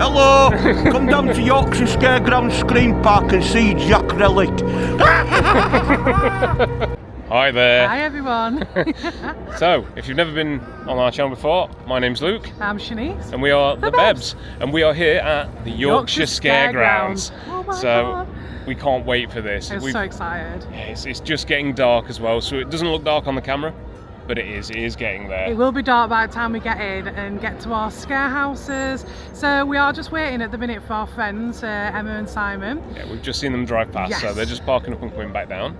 Hello! Come down to Yorkshire Scare Grounds Screen Park and see Jack Relic. Hi there. Hi everyone. So, if you've never been on our channel before, my name's Luke. I'm Shanice. And we are the Bebs. And we are here at the Yorkshire Scare Grounds. Oh my so, God. We can't wait for this. I'm so excited. It's just getting dark as well, so it doesn't look dark on the camera, but it is getting there. It will be dark by the time we get in and get to our scare houses. So we are just waiting at the minute for our friends, Emma and Simon. Yeah, we've just seen them drive past, Yes. so they're just parking up and coming back down.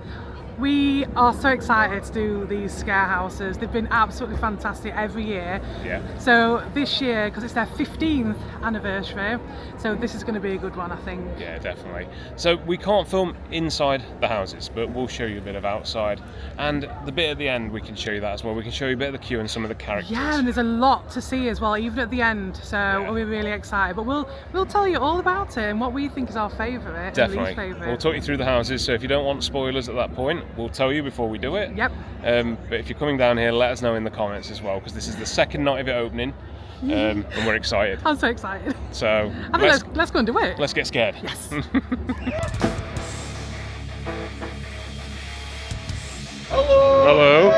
We are so excited to do these scare houses. They've been absolutely fantastic every year. Yeah. So this year, because it's their 15th anniversary, so this is going to be a good one, I think. Yeah, definitely. So we can't film inside the houses, but we'll show you a bit of outside. And the bit at the end, we can show you that as well. We can show you a bit of the queue and some of the characters. Yeah, and there's a lot to see as well, even at the end. So we're really excited. But we'll tell you all about it and what we think is our favourite and least favourite. We'll talk you through the houses, so if you don't want spoilers at that point, we'll tell you before we do it. Yep. But if you're coming down here, let us know in the comments as well, because this is the second night of it opening, and we're excited. I'm so excited. So I think let's go and do it. Let's get scared. Yes. Hello.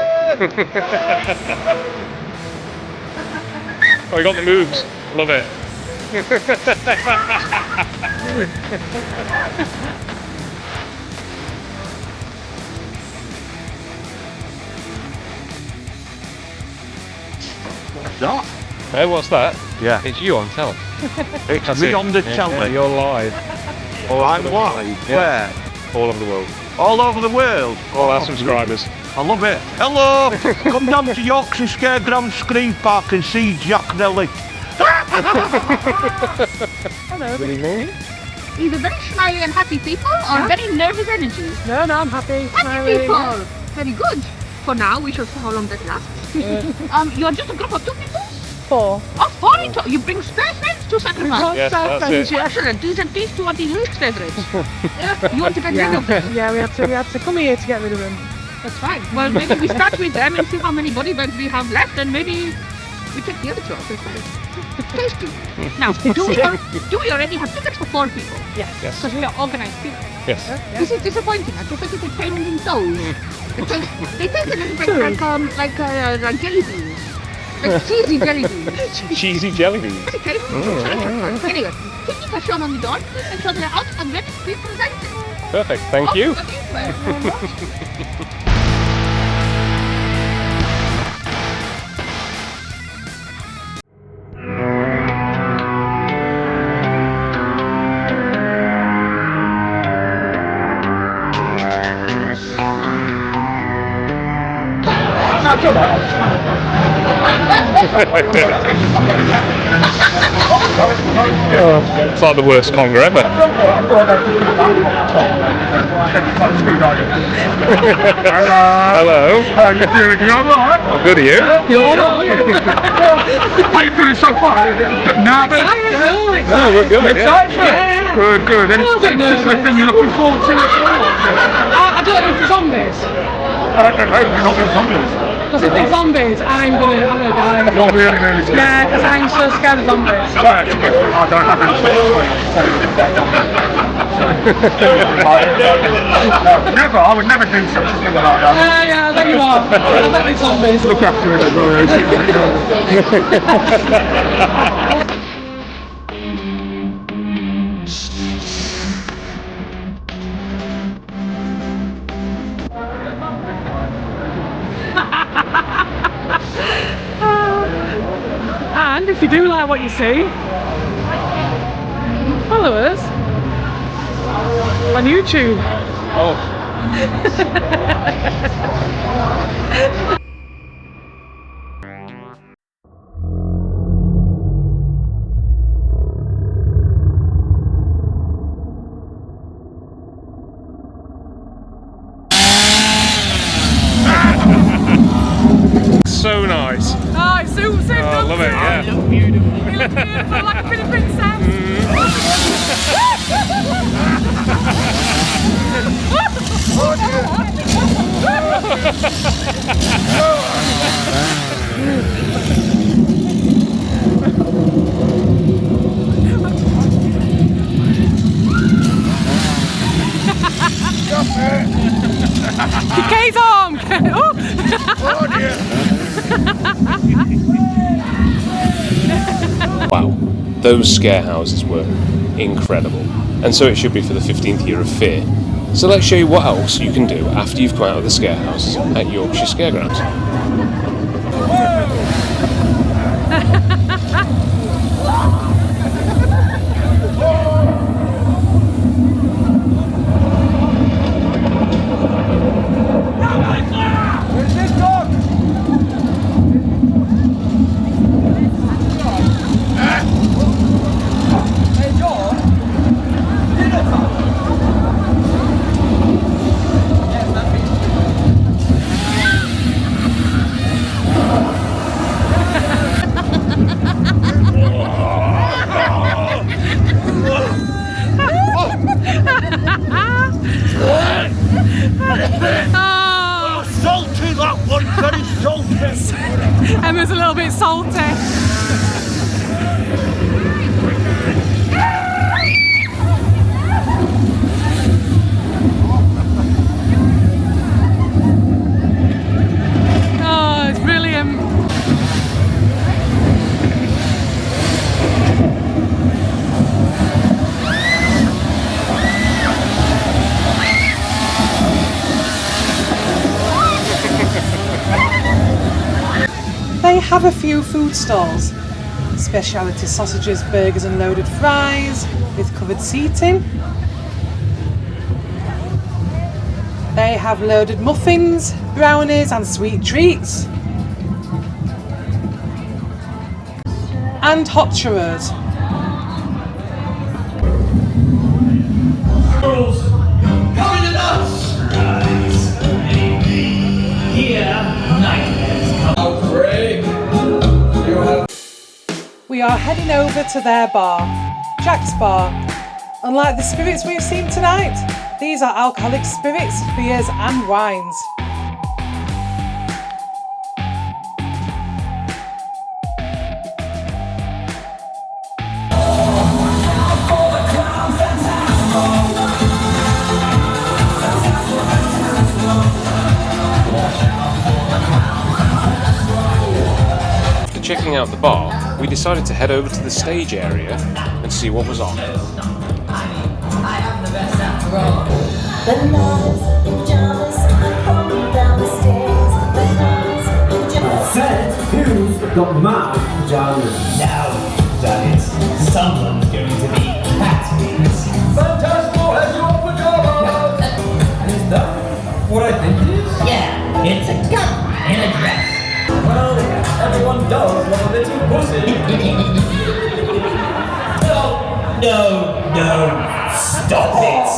Oh, we got the moves. Love it. That? Hey, what's that? Yeah. It's you on telly. It's me on the telly. You're live. Oh, I'm live. Yeah. Where? All over the world. All over the world. All our subscribers. I love it. Hello! Come down to Yorkshire Scare Grounds Screen Park and see Jack Relic. Hello. Good evening. Either very smiley and happy people or very nervous energy. No, I'm happy. Happy people! Very good. For now, we shall see how long that lasts. You're just a group of 2 people? 4. Oh, 4 in total. You bring spare friends to sacrifice. Yes, that's it. Excellent. These 2 are the least favorites. You want to get rid of them? Yeah, we had to come here to get rid of them. That's fine. Well, maybe we start with them and see how many body bags we have left, and maybe we take the other 2 off. Tasty. Now, do we already have tickets for 4 people? Yes. Because we are organized people. Yes. This is disappointing. I prefer to take payments in souls. They taste a little bit like jelly beans. Like cheesy jelly beans. Cheesy jelly beans. Okay. Anyway, tickets are shown on the door, and so they're out and ready to be presented. Perfect. Thank you. It's like the worst conger ever. Hello. Oh, good, are you? How you feeling so far? Nervous? No, we're good. Excited? Good. Anything you're looking forward to? I don't know if it's zombies. I don't know, you're not zombies. Because if it's zombies, I'm gonna die. Not really scared. Yeah, because I'm so scared of zombies. I don't have any Never, I would never do such a thing like that. Yeah, there you are. I bet it's zombies. Look after it. And if you do like what you see, follow us on YouTube. Oh. So nice. Oh, it's so I love it, yeah. You look beautiful. You look beautiful, like a pretty princess. I'm Kay's home! Oh. Oh dear. Wow, those scare houses were incredible, and so it should be for the 15th year of Fear. So let's show you what else you can do after you've come out of the scare houses at Yorkshire Scare Grounds. Oh, Salty, that one, very salty. Emma's a little bit salty. Oh, it's brilliant. They have a few food stalls. Speciality sausages, burgers and loaded fries with covered seating. They have loaded muffins, brownies and sweet treats. And hot churros. Coming to us! Here, nightmares come. Outbreak! You have. We are heading over to their bar, Jack's Bar. Unlike the spirits we've seen tonight, these are alcoholic spirits, beers and wines. After checking out the bar, we decided to head over to the stage area and see what was on. Said who's got mad pajamas? Now, that is, someone's going to be Patty's. Phantasmal has your pajamas! Is that what I think it is? Yeah, it's a gun in a dress. Well, everyone does love a little pussy. No, stop it!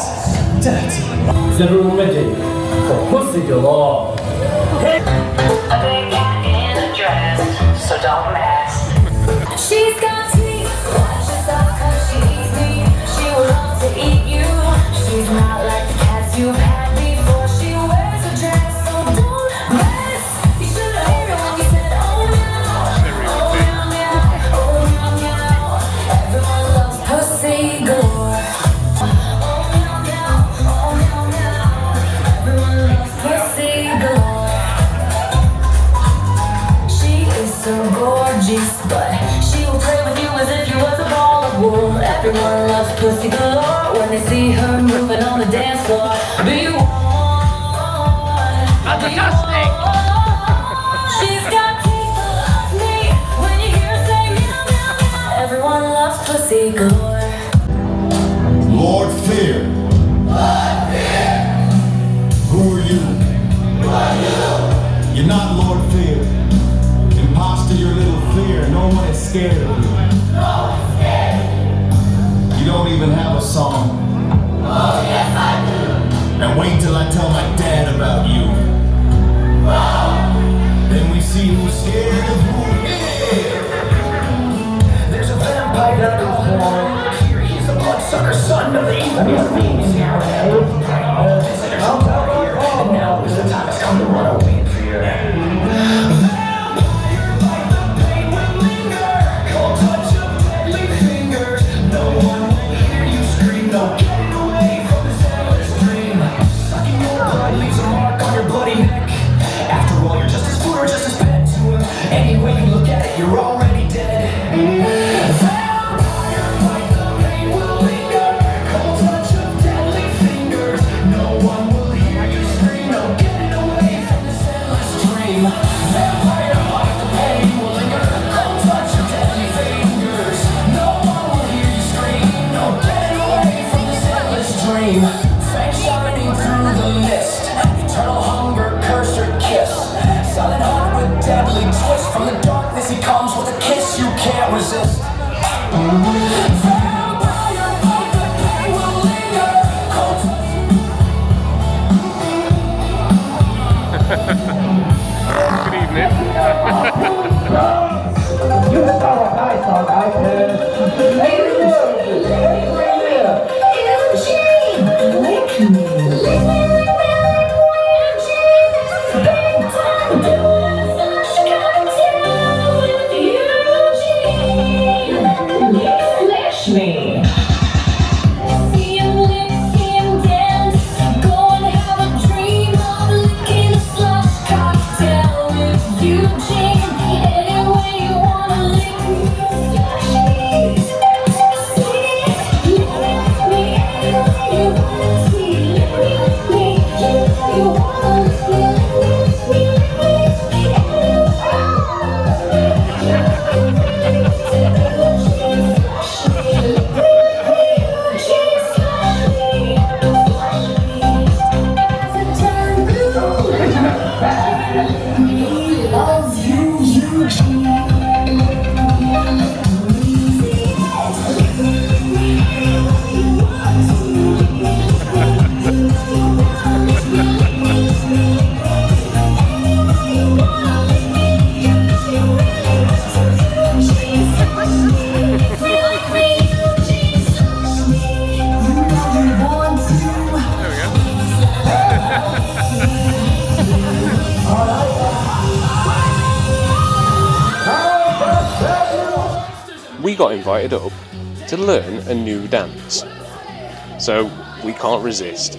Dirty. Is everyone ready for pussy galore? A big cat in a dress, so don't mess. She's got teeth, watch yourself 'cause she eats me. She will love to eat you. She's not like the cats you've had before. She wears a dress, so don't mess. You should have heard her when you said, oh meow, oh meow meow, oh meow meow. Everyone loves pussy galore. Oh meow meow, oh meow meow. Everyone loves pussy galore. So gorgeous, but she will play with you as if you was a ball of wool. Everyone loves pussy galore when they see her moving on the dance floor. Be warned, fantastic. She's got teeth that love me when you hear her say meow meow meow. Everyone loves pussy galore. Lord Fear. Lord Fear. Who are you? Who are you? You're not Lord Fear. Imposter, your little fear. No one is scared of you. No one's scared. You don't even have a song. Oh, yes, I do. And wait till I tell my dad about you. Wow. Then we see who's scared of who is. There's a vampire that goes born. Here he's the bloodsucker son of the evil beings. And now is the time has come to run away in fear. Leaves a mark Good evening. We got invited up to learn a new dance, so we can't resist.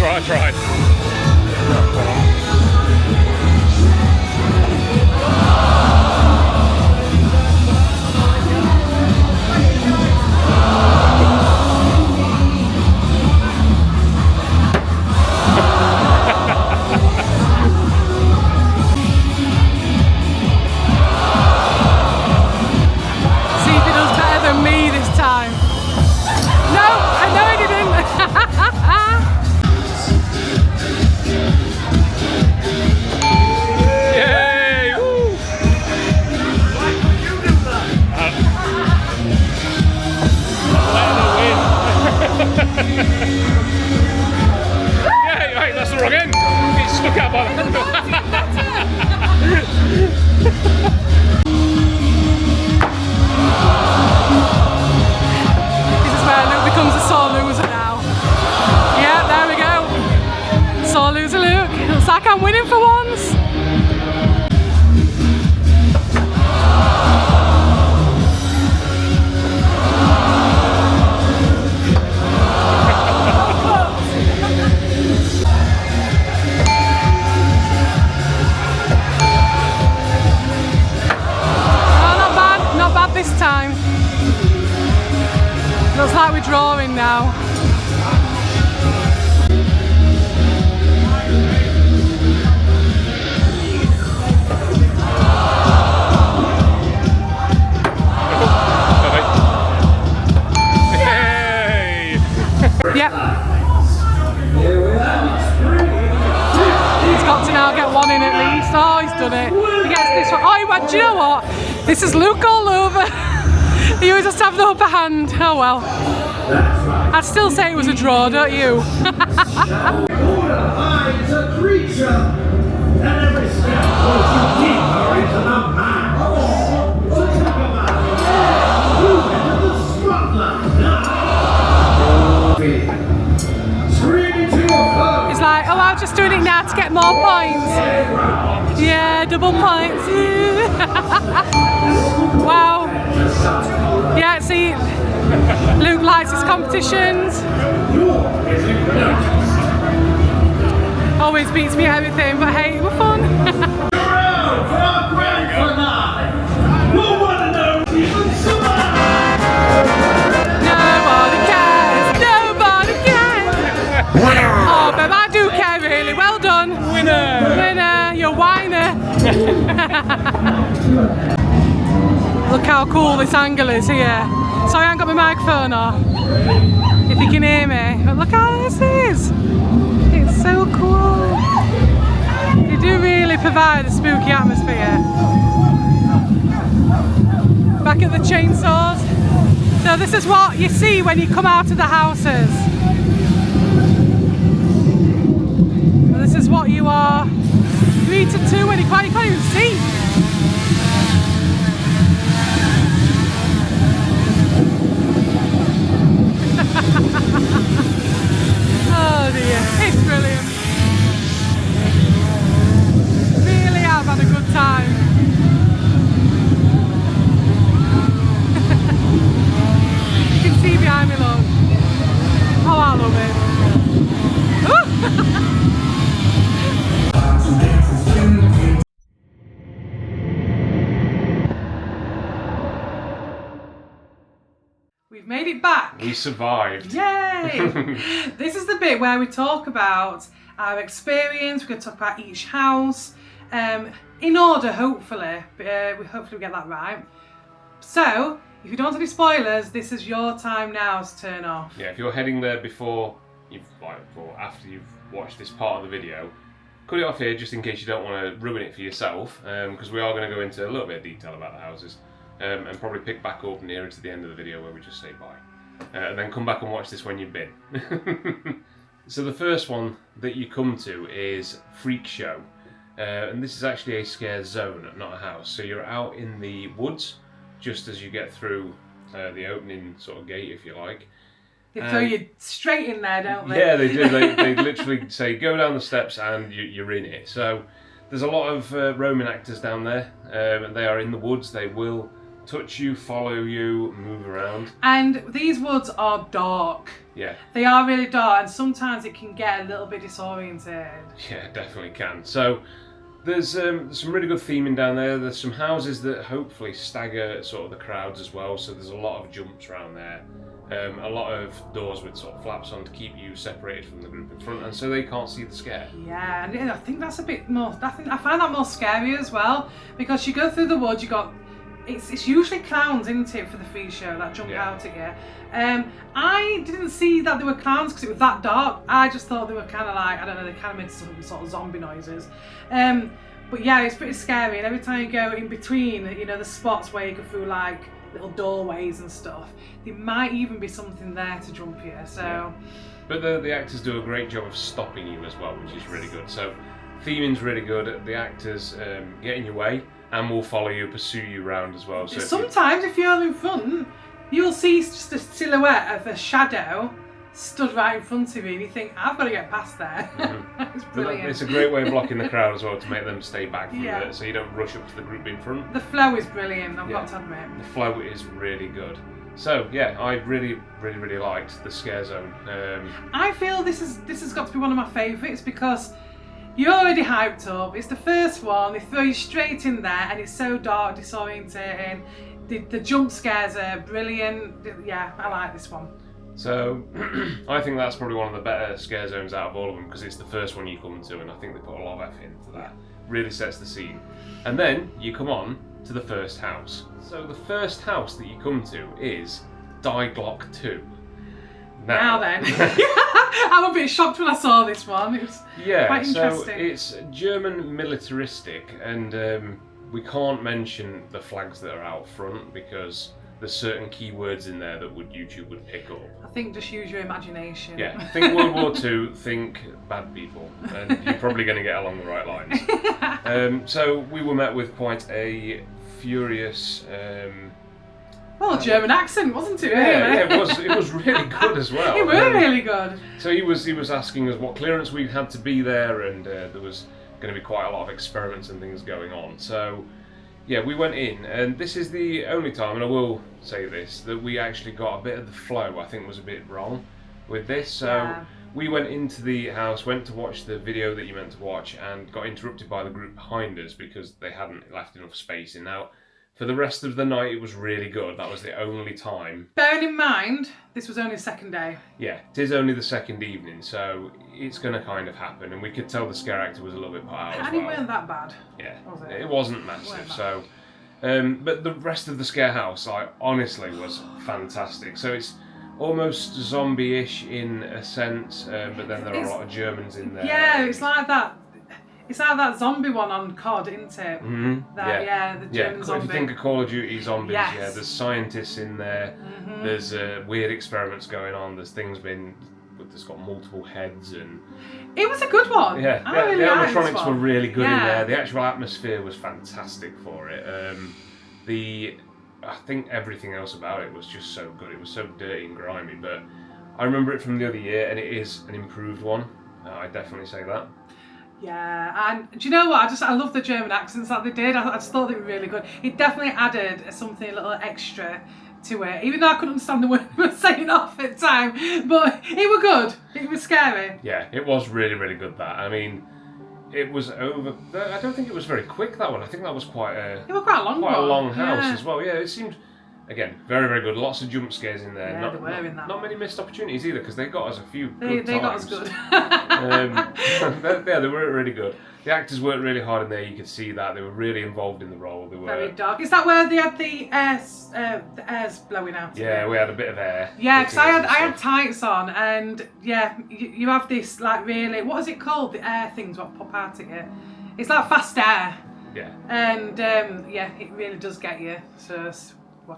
That's right, that's right. See if he does better than me this time. No, I know he didn't. Yay! Woo! Yeah, right, that's the wrong end. It's stuck out by the handle. This is where Luke becomes a sore loser now. Yeah, there we go. Sore loser Luke. Looks like I'm winning for once. Oh, not bad this time. Looks like we're drawing now. Yay! Yep. He's got to now get one in at least. Oh, he's done it. He gets this one. Oh, do you know what? This is Luke all over. He always has to have the upper hand. Oh well. I'd still say it was a draw, don't you? It's a creature, and every step pulls you deeper into the mind. So talk about move into the spotlight now. Scream into your phone. He's like, oh, I'm just doing it now to get more points. Yeah, double points. Wow. Yeah, see, Luke likes his competitions. Always beats me at everything, but hey, we're fun. Nobody cares, nobody cares. Oh, but I do care really. Well done. Winner! Winner, you're whiner. Look how cool this angle is here. Sorry I haven't got my microphone on. If you can hear me. But look how this is. It's so cool. They do really provide a spooky atmosphere. Back at the chainsaws. So this is what you see when you come out of the houses. This is what you are greeted to when you can't even see. Oh dear, it's brilliant. Really have had a good time. You can see behind me, look. Oh, I love it. We've made it back. We survived. Yay! This is the bit where we talk about our experience. We're going to talk about each house in order, hopefully. We hopefully get that right. So, if you don't want any spoilers, this is your time now to turn off. Yeah, if you're heading there before you've or after you've watched this part of the video, cut it off here just in case you don't want to ruin it for yourself, because we are going to go into a little bit of detail about the houses. And probably pick back up nearer to the end of the video where we just say bye. And then come back and watch this when you've been. So the first one that you come to is Freak Show. And this is actually a scare zone, not a house. So you're out in the woods, just as you get through the opening sort of gate, if you like. They throw you straight in there, don't they? Yeah, they do. They literally say, go down the steps and you're in it. So there's a lot of roaming actors down there. And they are in the woods. They will touch you, follow you, move around. And these woods are dark. Yeah. They are really dark, and sometimes it can get a little bit disoriented. Yeah, definitely can. So there's some really good theming down there. There's some houses that hopefully stagger sort of the crowds as well. So there's a lot of jumps around there. A lot of doors with sort of flaps on to keep you separated from the group in front, and so they can't see the scare. Yeah, and I think that's a bit more. I find that more scary as well, because you go through the woods. You got it's usually clowns, isn't it, for the free show that jump out at you. I didn't see that they were clowns because it was that dark. I just thought they were kind of like, I don't know, they kind of made some sort of zombie noises. But yeah, it's pretty scary. And every time you go in between, you know, the spots where you go through like little doorways and stuff, there might even be something there to jump you. So, yeah. But the actors do a great job of stopping you as well, which is really good. So theming's really good. The actors get in your way and will follow you, pursue you around as well. So sometimes if you're in front, you'll see just a silhouette of a shadow stood right in front of you, and you think, I've got to get past there. Mm-hmm. It's brilliant. It's a great way of blocking the crowd as well, to make them stay back from it, so you don't rush up to the group in front. The flow is brilliant, I've got to admit. The flow is really good. So yeah, I really liked the Scare Zone. I feel this has got to be one of my favourites because you're already hyped up. It's the first one. They throw you straight in there, and it's so dark, disorientating. The jump scares are brilliant. Yeah, I like this one. So I think that's probably one of the better Scare Zones out of all of them, because it's the first one you come to, and I think they put a lot of effort into that. Really sets the scene. And then you come on to the first house. So the first house that you come to is Die Glock 2. Now then, I was a bit shocked when I saw this one. It was quite interesting. So it's German militaristic, and we can't mention the flags that are out front because there's certain keywords in there that YouTube would pick up. I think just use your imagination. Yeah, think World War II, think bad people, and you're probably going to get along the right lines. So we were met with quite a furious... German accent, wasn't it? Yeah, it was really good as well. It was really good. So he was asking us what clearance we had to be there, and there was going to be quite a lot of experiments and things going on. So yeah, we went in, and this is the only time, and I will say this, that we actually got a bit of the flow I think was a bit wrong with this. So we went into the house, went to watch the video that you meant to watch, and got interrupted by the group behind us because they hadn't left enough space in. Now, for the rest of the night, it was really good. That was the only time. Bearing in mind, this was only the second day. Yeah, it is only the second evening, so it's going to kind of happen. And we could tell the scare actor was a little bit put out as well. And it weren't that bad. Yeah, was it? It wasn't massive. So, but the rest of the scare house, honestly, was fantastic. So it's almost zombie-ish in a sense, but then there are a lot of Germans in there. Yeah, it's like that. It's like that zombie one on COD, isn't it? Mm-hmm. The German zombie. If you think of Call of Duty zombies, yes. There's scientists in there. Mm-hmm. There's weird experiments going on. There's things that's got multiple heads, and it was a good one. Yeah, I really the liked animatronics this were one. really good in there. The actual atmosphere was fantastic for it. I think everything else about it was just so good. It was so dirty and grimy, but I remember it from the other year, and it is an improved one. I definitely say that. Yeah, and do you know what? I love the German accents that they did. I just thought they were really good. It definitely added something a little extra to it, even though I couldn't understand the word they were saying off at the time. But it was good. It was scary. Yeah, it was really, really good. That, I mean, it was over. I don't think it was very quick, that one. I think that was quite a long house as well. Yeah, it seemed. Again, very, very good. Lots of jump scares in there. Yeah, they were in that. Not many missed opportunities either, because they got us a few good times. They got us good. They were really good. The actors worked really hard in there. You could see that they were really involved in the role. They were very dark. Is that where they had the air's blowing out? Yeah, we had a bit of air. Yeah, because I had tights on, and yeah, you have this like really, what is it called? The air things what pop out at you. It's like fast air. Yeah. And it really does get you. So.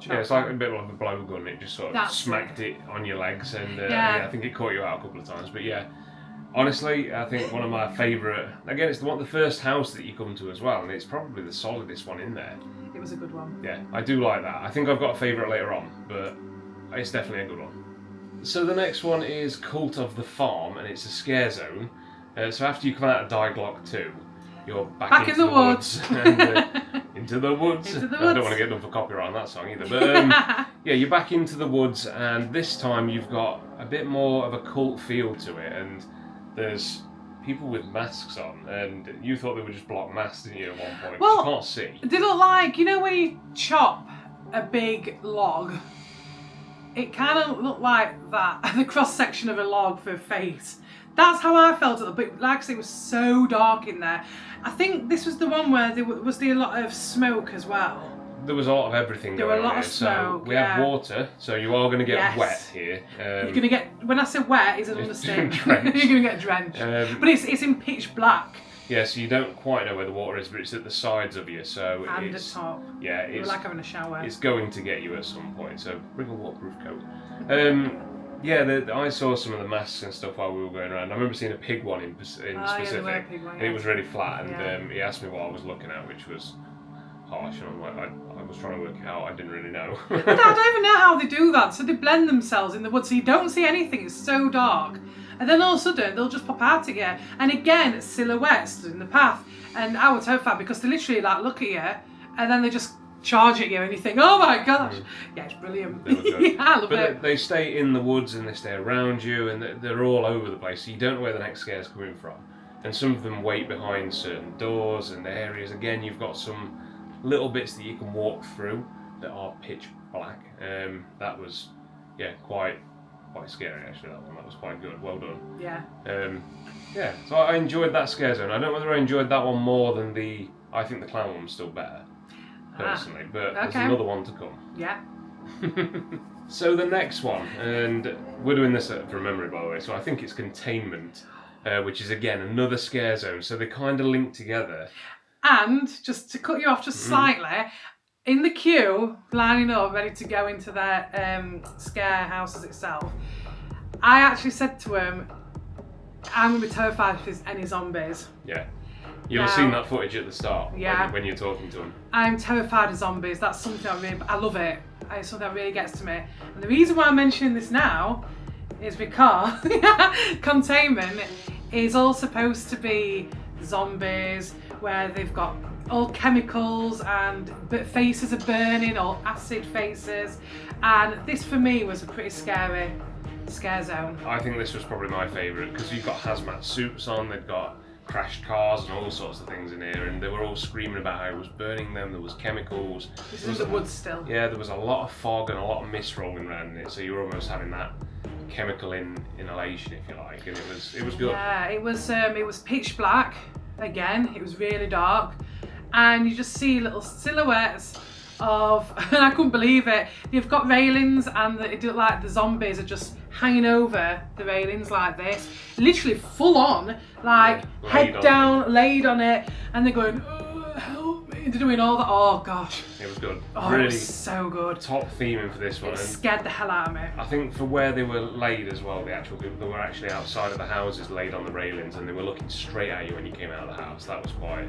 Yeah, it's like a bit like a blowgun. It just sort of smacked it on your legs, and I think it caught you out a couple of times. But yeah, honestly, I think one of my favourite. Again, it's the first house that you come to as well, and it's probably the solidest one in there. It was a good one. Yeah, I do like that. I think I've got a favourite later on, but it's definitely a good one. So the next one is Cult of the Farm, and it's a scare zone. So after you come out of Die Glock 2, you're back in the woods. And, Into the woods. Into the I don't woods. want to get done for copyright on that song either. But yeah, you're back into the woods, and this time you've got a bit more of a cult feel to it, and there's people with masks on, and you thought they were just block masks, didn't you, at one point? Well, you can't see. They look like, you know when you chop a big log? It kind of looked like that, the cross section of a log for a face. That's how I felt it, but like I say, it was so dark in there. I think this was the one where there was a lot of smoke as well. There was a lot of everything There going were a lot on of here. smoke, So we have water, so you are going to get Yes. wet here. You're going to get, when I say wet, it's an understatement. drenched. You're going to get drenched. But it's in pitch black. Yeah, so you don't quite know where the water is, but it's at the sides of you, so And it's... the top. Yeah, It was it's, like having a shower. it's going to get you at some point, so bring a waterproof coat. Yeah, I saw some of the masks and stuff while we were going around. I remember seeing a pig one in specific, Yeah, there were a pig one, and it yeah. was really flat, and Yeah. he asked me what I was looking at, which was harsh, and I'm like, I was trying to work it out, I didn't really know. I don't even know how they do that. So they blend themselves in the woods, so you don't see anything. It's so dark, and then all of a sudden they'll just pop out at you. And again, silhouettes in the path, and I was terrified because they literally like look at you, and then they just charge at you, and you think, oh my gosh, yeah, it's brilliant. They were good. Yeah, I love But it. they stay in the woods and they stay around you, and they're all over the place, so you don't know where the next scare's coming from. And some of them wait behind certain doors and areas. Again, you've got some little bits that you can walk through that are pitch black. That was, yeah, quite scary actually. That was quite good. Well done. Yeah. Yeah. So I enjoyed that scare zone. I don't know whether I enjoyed that one more than I think the clown one was still better, personally. But there's okay. another one to come. Yeah. So the next one, and we're doing this from memory by the way, so I think it's Containment, which is again another scare zone, so they kind of link together. And just to cut you off just slightly, in the queue, lining up, ready to go into their scare houses itself, I actually said to him, I'm going to be terrified if there's any zombies. Yeah. You'll have Now- seen that footage at the start Yeah. when you're talking to them. I'm terrified of zombies. That's something I love it. It's something that really gets to me. And the reason why I'm mentioning this now is because Containment is all supposed to be zombies where they've got all chemicals and faces are burning, all acid faces. And this for me was a pretty scary scare zone. I think this was probably my favourite because you've got hazmat suits on, they've got crashed cars and all sorts of things in here, and they were all screaming about how it was burning them, there was chemicals. This There is was the woods still. Yeah, there was a lot of fog and a lot of mist rolling around in it, so you were almost having that chemical inhalation, if you like, and it was good. Yeah, it was pitch black again. It was really dark, and you just see little silhouettes of, and I couldn't believe it. You've got railings, and it looked like the zombies are just hanging over the railings like this, literally full on, like Yeah, head laid down, on laid on it, and they're going, oh, help me. They're doing all that. Oh gosh, It was good. oh, it Really was so good. top theming for this one. It And scared the hell out of me. I think for where they were laid as well, they were actually outside of the houses, laid on the railings, and they were looking straight at you when you came out of the house. That was quite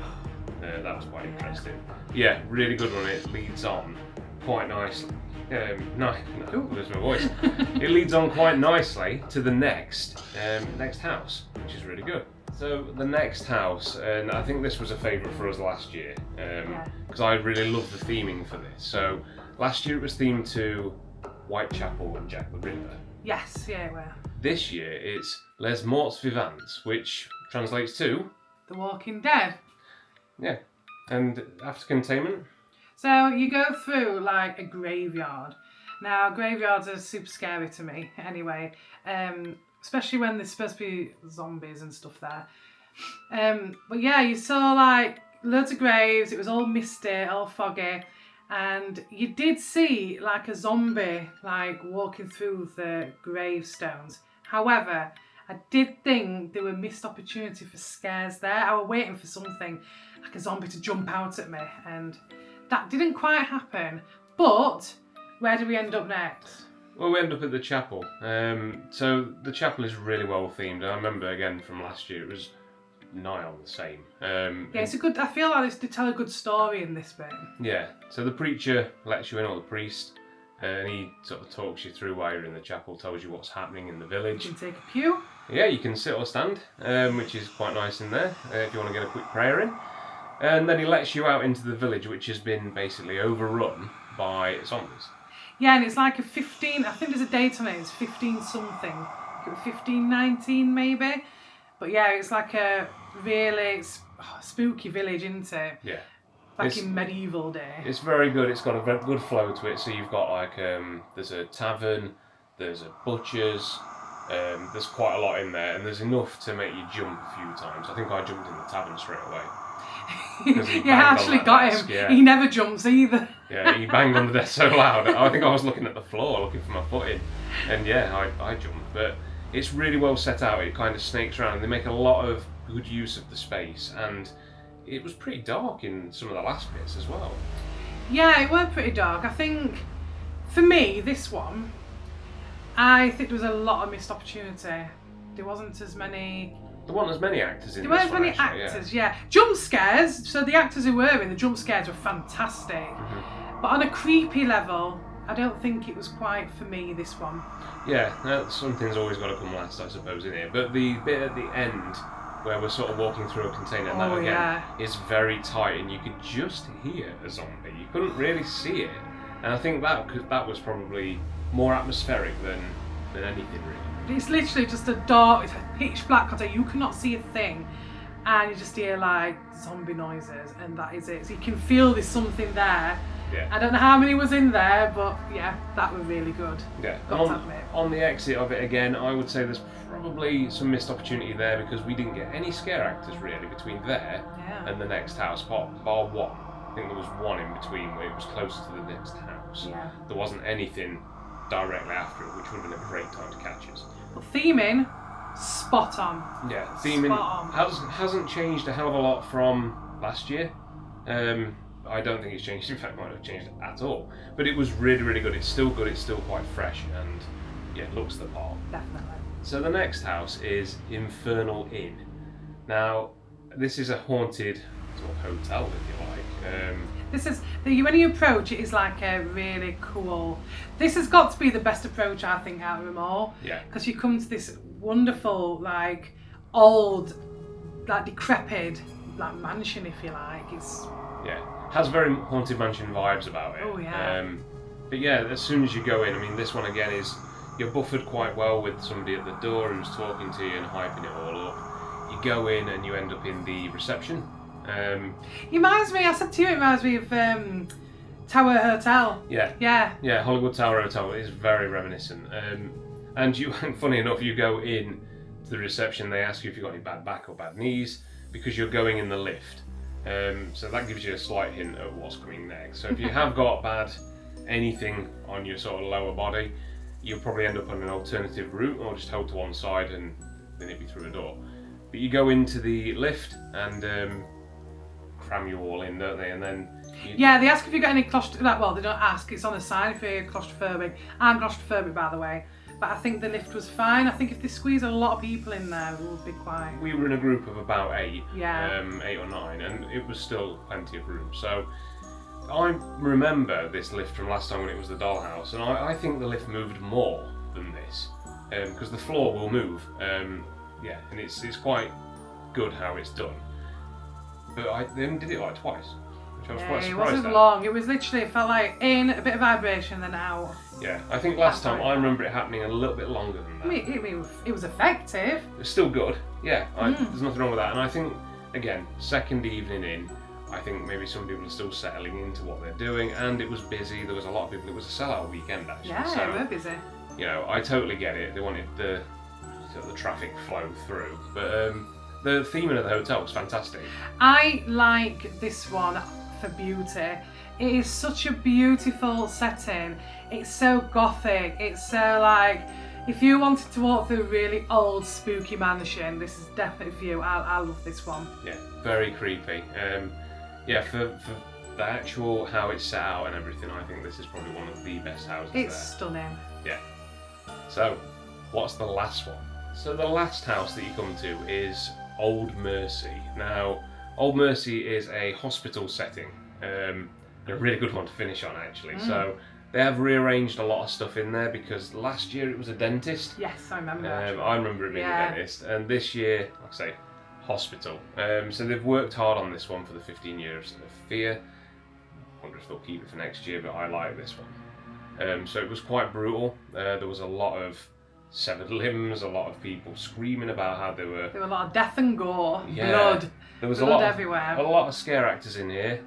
interesting. Yeah, really good one. It leads on quite nicely. No, lose my voice. It leads on quite nicely to the next house, which is really good. So the next house, and I think this was a favourite for us last year, because I really loved the theming for this. So last year it was themed to Whitechapel and Jack the Ripper. Yes, yeah, it were. This year it's Les Morts Vivants, which translates to The Walking Dead. yeah. And after Containment, So you go through like a graveyard. Now graveyards are super scary to me anyway, especially when there's supposed to be zombies and stuff there. But yeah, you saw like loads of graves, it was all misty, all foggy, and you did see like a zombie like walking through the gravestones. However, I did think there were missed opportunity for scares there. I was waiting for something like a zombie to jump out at me, and that didn't quite happen. But where do we end up next? well, we end up at the chapel. So the chapel is really well themed. I remember again from last year, it was nigh on the same. Yeah, it's a good. I feel like they tell a good story in this bit. Yeah, so the preacher lets you in, or the priest, and he sort of talks you through while you're in the chapel, tells you what's happening in the village. You can take a pew. Yeah, you can sit or stand, which is quite nice in there if you want to get a quick prayer in. And then he lets you out into the village, which has been basically overrun by zombies. Yeah, and it's like a 15, I think there's a date on it, it's 15 something. 1519 maybe. But yeah, it's like a really spooky village, isn't it? Yeah. Back in medieval day. It's very good. It's got a very good flow to it. So you've got like, there's a tavern, there's a butcher's, there's quite a lot in there, and there's enough to make you jump a few times. I think I jumped in the tavern straight away. Yeah, I actually got him. Yeah. He never jumps either. Yeah, he banged on the desk so loud. I think I was looking at the floor, looking for my foot in. And yeah, I jumped. But it's really well set out. It kind of snakes around. They make a lot of good use of the space. And it was pretty dark in some of the last bits as well. Yeah, it was pretty dark. I think, for me, this one, I think there was a lot of missed opportunity. There wasn't as many... There weren't as many actors in There this weren't one, many actually, actors, yeah. Jump scares, so the actors who were in the jump scares were fantastic. Mm-hmm. But on a creepy level, I don't think it was quite for me, this one. Yeah, something's always got to come last, I suppose, in here. But the bit at the end, where we're sort of walking through a container, now again, is very tight, and you could just hear a zombie. You couldn't really see it. And I think that was probably more atmospheric than anything, really. It's literally just a dark, it's a pitch black container. You cannot see a thing, and you just hear like zombie noises, and that is it. So you can feel there's something there. Yeah. I don't know how many was in there, but yeah, that was really good. Yeah. Got to admit. On the exit of it again, I would say there's probably some missed opportunity there because we didn't get any scare actors really between there and the next house, bar one. I think there was one in between where it was closer to the next house. Yeah. There wasn't anything directly after it, which would have been a great time to catch us. But theming, spot on. Yeah, theming Spot on. hasn't changed a hell of a lot from last year. I don't think it's changed. In fact, it might have changed at all. But it was really, really good. It's still good. It's still quite fresh, and yeah, looks the part. Definitely. So the next house is Infernal Inn. Now, this is a haunted sort of hotel, if you like. This is, when you approach it, is like a really cool... This has got to be the best approach, I think, out of them all. Yeah. Because you come to this wonderful, like, old, like, decrepit, like, mansion, if you like. It's... Yeah. Has very Haunted Mansion vibes about it. Oh, yeah. But yeah, as soon as you go in, I mean, this one again is... You're buffered quite well with somebody at the door who's talking to you and hyping it all up. You go in and you end up in the reception. It reminds me, I said to you, it reminds me of Tower Hotel. Yeah. Yeah. Yeah, Hollywood Tower Hotel is very reminiscent. And you, funny enough, you go in to the reception, they ask you if you've got any bad back or bad knees, because you're going in the lift. So that gives you a slight hint at what's coming next. So if you have got bad anything on your sort of lower body, you'll probably end up on an alternative route, or just hold to one side and then it'll be through a door. But you go into the lift and cram you all in, don't they? And then yeah, they ask if you got any claustrophobic. Well, they don't ask. It's on the sign if you're claustrophobic. I'm claustrophobic, by the way. But I think the lift was fine. I think if they squeeze a lot of people in there, it would be quite... We were in a group of about 8, yeah. 8 or 9, and it was still plenty of room. So I remember this lift from last time when it was the dollhouse, and I think the lift moved more than this, because the floor will move. Yeah, and it's quite good how it's done. But they did it like twice, which I was quite surprised It wasn't at. long. It was literally, it felt like in, a bit of vibration, then out. Yeah, I think last time I remember it happening a little bit longer than that. I mean, it was effective. It's still good, yeah. There's nothing wrong with that. And I think, again, second evening in, I think maybe some people are still settling into what they're doing, and it was busy. There was a lot of people. It was a sellout weekend, actually. Yeah, so, we were busy. You know, I totally get it. They wanted the traffic flow through, but the theming of the hotel was fantastic. I like this one for beauty. It is such a beautiful setting. It's so gothic. It's so like, if you wanted to walk through a really old spooky mansion, this is definitely for you. I love this one. Yeah, very creepy. Yeah, for the actual how it's set out and everything, I think this is probably one of the best houses It's there. stunning. Yeah. So, what's the last one? So the last house that you come to is Old Mercy. Now, Old Mercy is a hospital setting. A really good one to finish on, actually. So they have rearranged a lot of stuff in there because last year it was a dentist. Yes, I remember. I remember it being a dentist, and this year, like I say, hospital. So they've worked hard on this one for the 15 years of fear. I wonder if they'll keep it for next year, but I like this one. So it was quite brutal. There was a lot of severed limbs, a lot of people screaming about how they were... There were a lot of death and gore, Yeah. blood. There was blood everywhere. A lot of scare actors in here.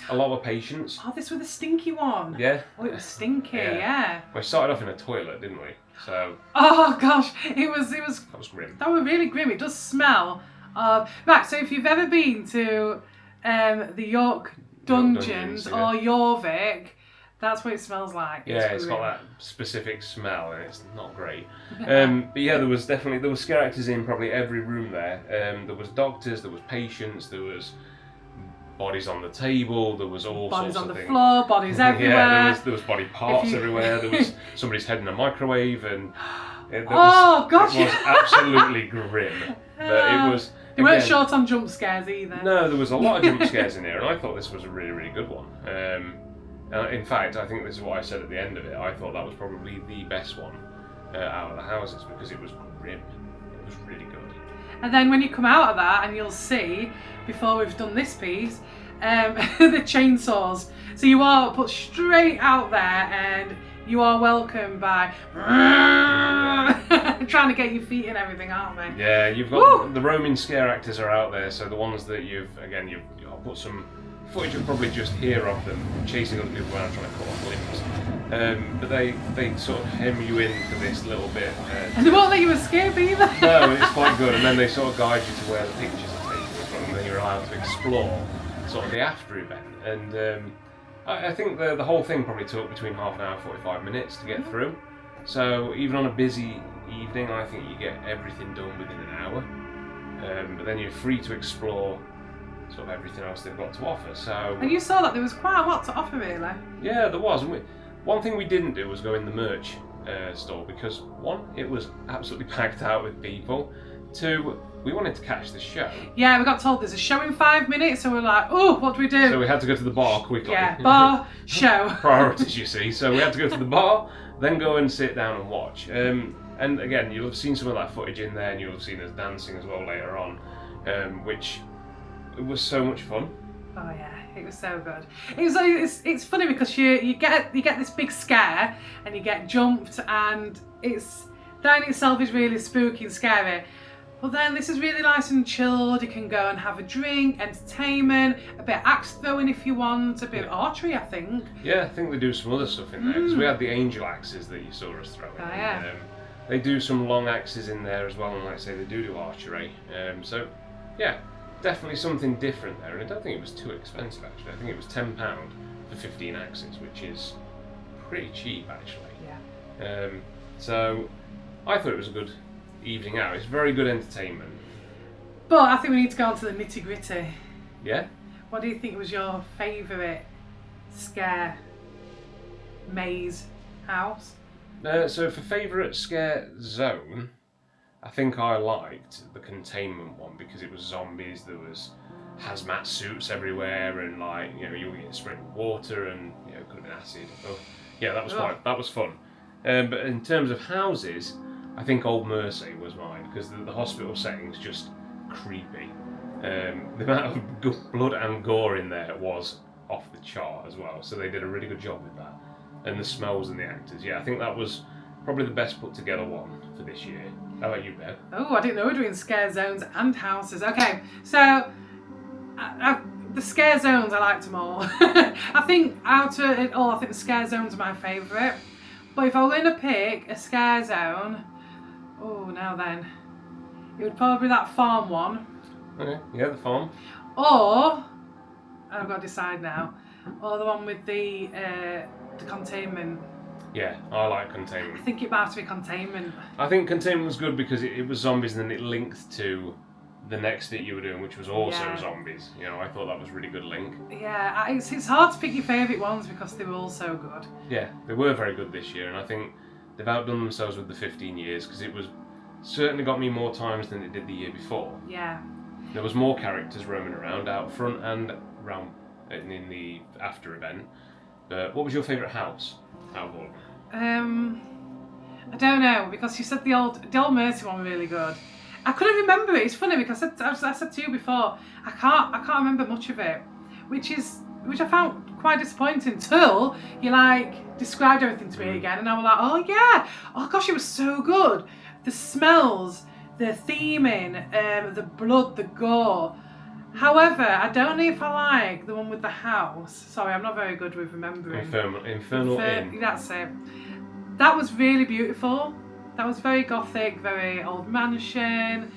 A lot of patients. Oh, this was the stinky one. Yeah. Oh, it was stinky, yeah. We started off in a toilet, didn't we? So... Oh gosh, it was. That was grim. That was really grim. It does smell of... Right, so if you've ever been to the York Dungeons yeah. or Jorvik, that's what it smells like. Yeah, it's got that specific smell and it's not great. But yeah, there was scare actors in probably every room there. There was doctors, there was patients, there was bodies on the table, there was all bodies sorts on of the things. floor, bodies everywhere. Yeah, there was body parts everywhere. There was somebody's head in a microwave, and it gosh, was absolutely grim. But it was. They weren't short on jump scares either. No, there was a lot of jump scares in here, and I thought this was a really, really good one. In fact, I think this is what I said at the end of it. I thought that was probably the best one out of the houses because it was grim. It was really good. And then when you come out of that, and you'll see, before we've done this piece, the chainsaws. So you are put straight out there, and you are welcomed by trying to get your feet and everything, aren't they? Yeah, you've got the roaming scare actors are out there. So the ones that I'll put some footage of probably just here of them chasing other people around trying to cut off limbs. But they sort of hem you in for this little bit. And they won't let you escape either. No, it's quite good. And then they sort of guide you to where the pictures are taken as well, and then you're allowed to explore sort of the after event. And I think the whole thing probably took between half an hour and 45 minutes to get through. So even on a busy evening, I think you get everything done within an hour. But then you're free to explore sort of everything else they've got to offer. So And you saw that there was quite a lot to offer, really. yeah, there was. And one thing we didn't do was go in the merch store because one, it was absolutely packed out with people. Two, we wanted to catch the show. Yeah, we got told there's a show in 5 minutes, so we're like, oh, what do we do? So we had to go to the bar quickly. Yeah, bar, show. Priorities, you see. So we had to go to the bar, then go and sit down and watch. And again, you'll have seen some of that footage in there, and you'll have seen us dancing as well later on, which it was so much fun. Oh yeah, it was so good. It's funny because you get this big scare and you get jumped, and that in itself is really spooky and scary. But then this is really nice and chilled. You can go and have a drink, entertainment, a bit of axe throwing if you want, a bit of archery, I think. Yeah, I think they do some other stuff in there because we had the angel axes that you saw us throwing. Oh yeah. They do some long axes in there as well, and like I say, they do archery. So yeah, definitely something different there. And I don't think it was too expensive actually. I think it was £10 for 15 axes, which is pretty cheap actually. Yeah. So I thought it was a good evening out. It's very good entertainment. But I think we need to go on to the nitty gritty. Yeah? What do you think was your favourite scare maze house? So for favourite scare zone, I think I liked the containment one because it was zombies, there was hazmat suits everywhere, and you were getting sprayed with water, and it could have been acid. Oh, yeah, that was fun. But in terms of houses, I think Old Mersey was mine because the hospital setting's just creepy. The amount of blood and gore in there was off the chart as well, so they did a really good job with that. And the smells and the actors, yeah, I think that was probably the best put together one for this year. How about you, Bev? Oh, I didn't know we were doing scare zones and houses. Okay, so the scare zones, I liked them all. I think out of it all, I think the scare zones are my favourite. But if I were going to pick a scare zone, now then, it would probably be that farm one. Okay, yeah, the farm. Or, I've got to decide now, or the one with the containment. Yeah, I like I containment. think it might have to be containment. I think containment was good because it was zombies and then it linked to the next bit you were doing, which was also zombies. I thought that was a really good link. Yeah, it's hard to pick your favourite ones because they were all so good. Yeah, they were very good this year, and I think they've outdone themselves with the 15 years because it was certainly got me more times than it did the year before. Yeah. There was more characters roaming around out front and around in the after event. But what was your favourite house out of all of them? I don't know, because you said the old Mercy one was really good. I couldn't remember it. It's funny because I said to you before, I can't remember much of it, which I found quite disappointing until you like described everything to me again, and I was like, oh yeah, oh gosh, it was so good. The smells, the theming, the blood, the gore. However, I don't know if I like the one with the house. Sorry, I'm not very good with remembering. Infernal Inn. That's it. That was really beautiful. That was very gothic, very old mansion.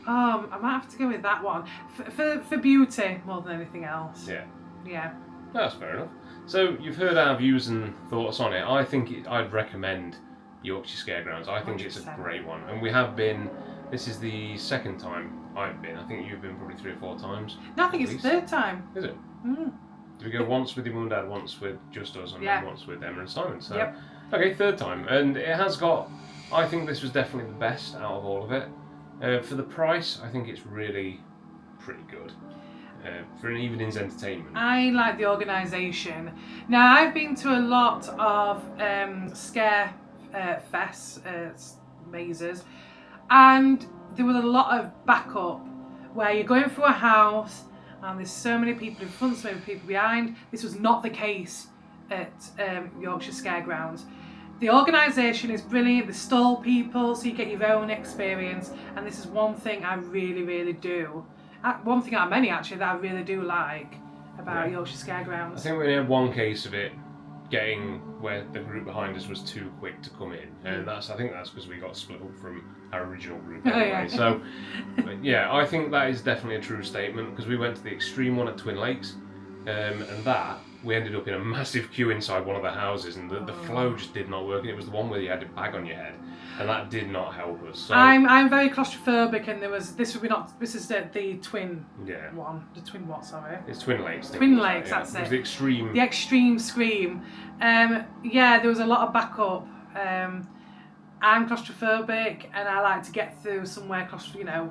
I might have to go with that one for beauty more than anything else. Yeah. Yeah. That's fair enough. So you've heard our views and thoughts on it. I think I'd recommend Yorkshire Scare Grounds. I think 100%. It's a great one, and we have been. This is the second time I've been. I think you've been probably 3 or 4 times. No, I think it's the third time. Is it? Mm. Did we go once with your mum and dad, once with just us, and then once with Emma and Simon? So, yep. Okay, third time, and it has got. I think this was definitely the best out of all of it. For the price, I think it's really pretty good. For an evening's entertainment. I like the organisation. Now, I've been to a lot of scare fests, mazes, and there was a lot of backup where you're going through a house and there's so many people in front, so many people behind. This was not the case at Yorkshire Scare Grounds. The organisation is brilliant, they stall people so you get your own experience, and this is one thing I really, really do. One thing out of many actually that I really do like about Yorkshire Scare Grounds. I think we only had one case of it getting where the group behind us was too quick to come in, and I think that's because we got split up from our original group anyway. Yeah. So yeah, I think that is definitely a true statement, because we went to the extreme one at Twin Lakes, and that we ended up in a massive queue inside one of the houses, and the flow just did not work, and it was the one where you had a bag on your head, and that did not help us. So I'm very claustrophobic, and this is the twin one. The twin what, sorry? It's Twin Lakes. Twin Lakes, that's it. It was the extreme. The extreme scream. There was a lot of backup. I'm claustrophobic, and I like to get through somewhere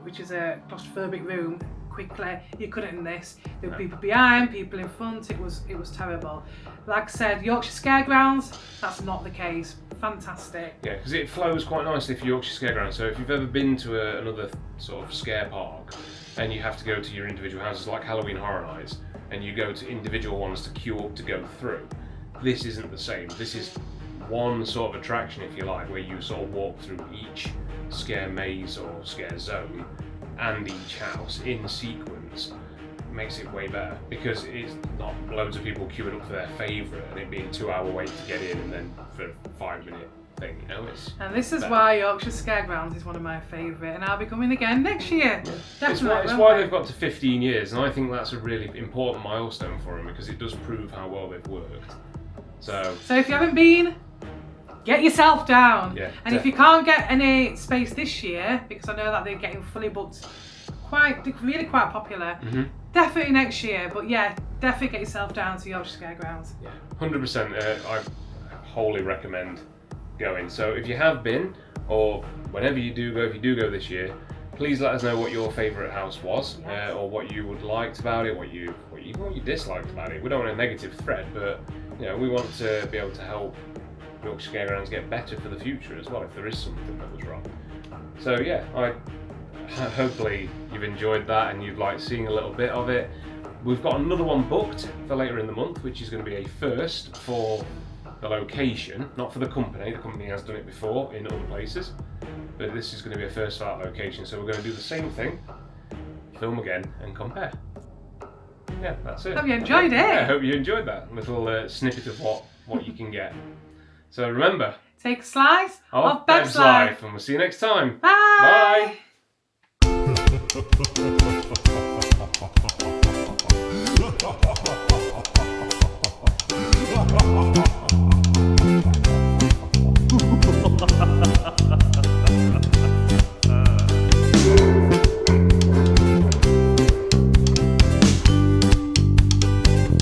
which is a claustrophobic room quickly. You couldn't in this. There were people behind, people in front. It was terrible. Like I said, Yorkshire Scare Grounds, that's not the case. Fantastic. Yeah, because it flows quite nicely for Yorkshire Scare Grounds. So if you've ever been to another sort of scare park and you have to go to your individual houses like Halloween Horror Nights, and you go to individual ones to queue up to go through, this isn't the same. This is one sort of attraction, if you like, where you sort of walk through each scare maze or scare zone and each house in sequence. Makes it way better, because it's not loads of people queuing up for their favourite and it being 2-hour wait to get in and then for a 5-minute thing, And this is why Yorkshire Scare Grounds is one of my favourite, and I'll be coming again next year. Definitely. It's why they've got to 15 years, and I think that's a really important milestone for them, because it does prove how well they've worked. So if you haven't been, get yourself down. Yeah, and if you can't get any space this year, because I know that they're getting fully booked, really quite popular. Mm-hmm. Definitely next year, but yeah, definitely get yourself down to Yorkshire Scare Grounds. Yeah, 100%. I wholly recommend going. So if you have been, or whenever you do go, if you do go this year, please let us know what your favourite house was, or what you would liked about it, what you disliked about it. We don't want a negative thread, but we want to be able to help Yorkshire Scare Grounds get better for the future as well, if there is something that was wrong. So yeah, hopefully you've enjoyed that and you'd like seeing a little bit of it. We've got another one booked for later in the month, which is going to be a first for the location, not for the company. The company has done it before in other places, but this is going to be a first for that location. So we're going to do the same thing, film again and compare. Yeah, that's it. Hope you enjoyed it. Yeah, I hope you enjoyed that little snippet of what you can get. So remember, take a slice of BebsLife, and we'll see you next time. Bye. Bye.